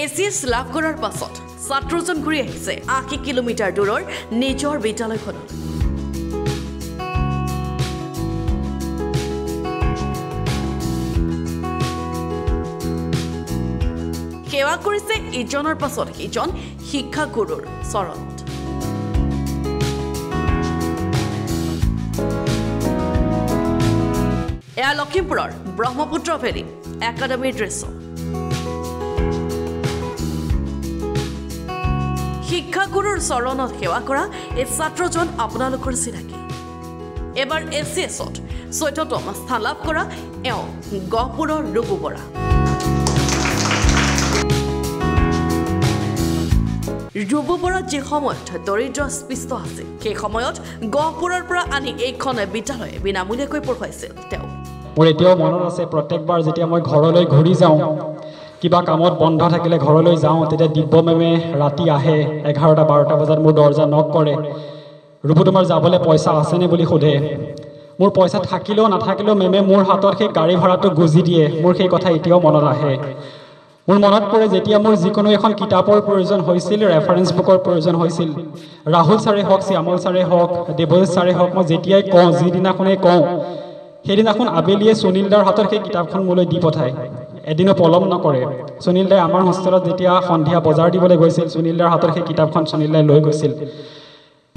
ACS লাভ কৰাৰ পাছত ছাত্ৰজন ঘূৰি আহিছে ৮০ কিলোমিটাৰ দূৰৰ নিজৰ বিদ্যালয়খনত। সেৱা কৰিছে ইজনৰ পাছত সিজন শিক্ষাগুৰুৰ চৰণত। এয়া লখিমপুৰৰ ব্ৰহ্মপুত্ৰ ভেলী একাডেমীৰ দৃশ্য। শিক্ষাগুৰুৰ চৰণত সেৱা কৰা এই ছাত্ৰজন আপোনালোকৰ চিনাকি। এবাৰ এচিএছত ১৪তম স্থান লাভ কৰা এওঁ গহপুৰৰ ৰুবু বৰা। ৰুবু বৰা যি সময়ত দৰিদ্ৰ স্পৃষ্ট আছিল, সেই সময়ত গহপুৰৰ পৰা আনি এইখন বিদ্যালয় বিনামূলীয়াকৈ পঢ়ুৱাইছিল তেওঁ। মোৰ এতিয়াও মনত আছে, প্ৰত্যেকবাৰ যেতিয়া মই ঘৰলৈ ঘূৰি যাওঁ, কিবা কামত বন্ধ থাকিলে ঘৰলৈ যাওঁ, তেতিয়া দিব্য মেমে ৰাতি আহে ১১-১২টা বজাত মোৰ দৰজা নক কৰে। ৰুবু তোমাৰ যাবলৈ পইচা আছেনে বুলি সোধে। মোৰ পইচা থাকিলেও নাথাকিলেও মেমে মোৰ হাতত সেই গাড়ী ভাড়াটো গুজি দিয়ে। মোৰ সেই কথা এতিয়াও মনত আহে। মোৰ মনত পৰে যেতিয়া মোৰ যিকোনো এখন কিতাপৰ প্ৰয়োজন হৈছিল, ৰেফাৰেঞ্চ বুকৰ প্ৰয়োজন হৈছিল, ৰাহুল ছাৰে হওক, শ্যামল ছাৰে হওক, দেৱজিৎ ছাৰে হওক, মই যেতিয়াই কওঁ, যিদিনাখনেই কওঁ, সেইদিনাখন আবেলিয়ে সুনীল দাৰ হাতত সেই কিতাপখন মোলৈ দি পঠায়। এদিনো পলম নকৰে। সুনীল দাই আমাৰ হোষ্টেলত যেতিয়া সন্ধিয়া বজাৰ দিবলৈ গৈছিল, সুনীল দাৰ হাতত সেই কিতাপখন সুনীল দাই লৈ গৈছিল।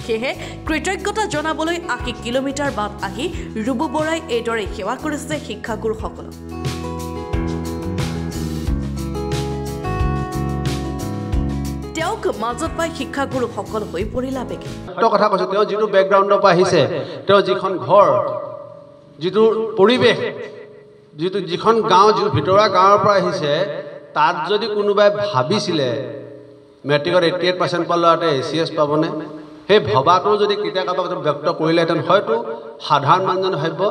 সেয়েহে কৃতজ্ঞতা জনাবলৈ ৮০ কিলোমিটাৰ বাট আহি ৰুবু বৰাই এইদৰে সেৱা কৰিছে শিক্ষাগুৰুসকলক। তেওঁক মাজত পাই শিক্ষাগুৰুসকল হৈ পৰিল আবেগিক। কথা কৈছোঁ, তেওঁ যিটো বেকগ্ৰাউণ্ডৰ পৰা আহিছে, তেওঁ যিখন ঘৰ, যিটো পৰিৱেশ, যিখন গাঁও, যিটো ভিতৰুৱা গাঁৱৰ পৰা আহিছে, তাত যদি কোনোবাই ভাবিছিলে মেট্ৰিকত 88% পোৱা ল'ৰাটোৱে এচিএছ পাবনে, সেই ভবাটো যদি কেতিয়া কাৰোবাক ব্যক্ত কৰিলেহেঁতেন, হয়তো সাধাৰণ মানুহজনে ভাবিব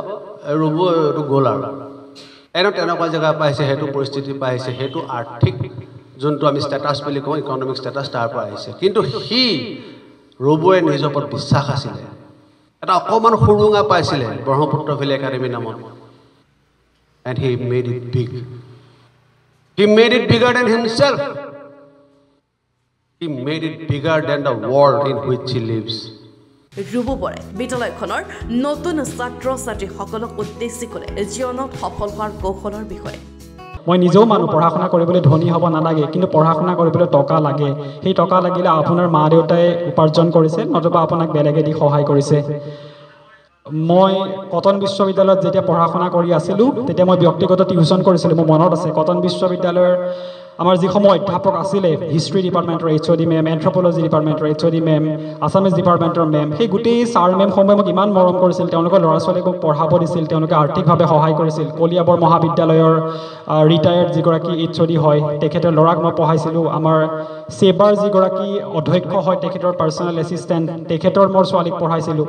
ৰুবু এইটো গ'ল আৰু এনেও তেনেকুৱা জেগাৰ পৰা আহিছে, সেইটো পৰিস্থিতিৰ পৰা আহিছে, সেইটো আৰ্থিক যোনটো আমি ষ্টেটাছ বুলি কওঁ, ইকনমিক ষ্টেটাছ, তাৰ পৰা আহিছে। কিন্তু সি ৰুবুৱে নিজৰ ওপৰত বিশ্বাস আছিলে, এটা অকণমান সুৰুঙা পাইছিলে ব্ৰহ্মপুত্ৰ ভেলী একাডেমী নামত। And he made it big. He made it bigger than himself. He made it bigger than the world in which he lives. Rubu বৰাই বিদ্যালয়খনৰ নতুন ছাত্ৰ ছাত্ৰীসকলক উদ্দেশ্যি কৰে জীৱনত সফল হোৱাৰ কৌশলৰ বিষয়ে। মই নিজেও মানুহ, পঢ়া শুনা কৰিবলৈ ধনী হ'ব নালাগে, কিন্তু পঢ়া শুনা কৰিবলৈ টকা লাগে। সেই টকা লাগিলে আপোনাৰ মা দেউতাই উপাৰ্জন কৰিছে, নতুবা আপোনাক বেলেগে দি সহায় কৰিছে। মই কটন বিশ্ববিদ্যালয়ত যেতিয়া পঢ়া শুনা কৰি আছিলোঁ, তেতিয়া মই ব্যক্তিগত টিউশ্যন কৰিছিলোঁ। মোৰ মনত আছে, কটন বিশ্ববিদ্যালয়ৰ আমাৰ যিসমূহ অধ্যাপক আছিলে, হিষ্ট্ৰী ডিপাৰ্টমেণ্টৰ HOD মেম, এন্থ্ৰপলজি ডিপাৰ্টমেণ্টৰ HOD মেম, আছামিজ ডিপাৰ্টমেণ্টৰ মেম, সেই গোটেই ছাৰ মেমসমূহে মোক ইমান মৰম কৰিছিল। তেওঁলোকৰ ল'ৰা ছোৱালীক মোক পঢ়াব দিছিল, তেওঁলোকে আৰ্থিকভাৱে সহায় কৰিছিল। কলিয়াবৰ মহাবিদ্যালয়ৰ ৰিটায়াৰ্ড যিগৰাকী HOD হয়, তেখেতৰ ল'ৰাক মই পঢ়াইছিলোঁ। আমাৰ চেবাৰ যিগৰাকী অধ্যক্ষ হয়, তেখেতৰ পাৰ্চনেল এছিষ্টেণ্ট, তেখেতৰ মোৰ ছোৱালীক পঢ়াইছিলোঁ।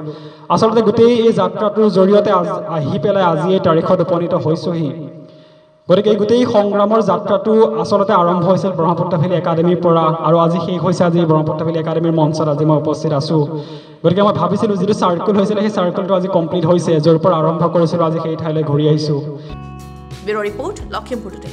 আচলতে গোটেই এই যাত্ৰাটোৰ জৰিয়তে আহি পেলাই আজি এই তাৰিখত উপনীত হৈছোহি। গতিকে এই গোটেই সংগ্ৰামৰ যাত্ৰাটো আচলতে আৰম্ভ হৈছিল ব্ৰহ্মপুত্ৰ ভেলী একাডেমীৰ পৰা, আৰু আজি শেষ হৈছে আজি ব্ৰহ্মপুত্ৰ ভেলী একাডেমীৰ মঞ্চত আজি মই উপস্থিত আছোঁ। গতিকে মই ভাবিছিলোঁ যিটো চাৰ্কুল হৈছিলে, সেই চাৰ্কুলটো আজি কমপ্লিট হৈছে। য'ৰ পৰা আৰম্ভ কৰিছিলোঁ আজি সেই ঠাইলৈ ঘূৰি আহিছোঁ। Bureau' report, Lakhimpur today.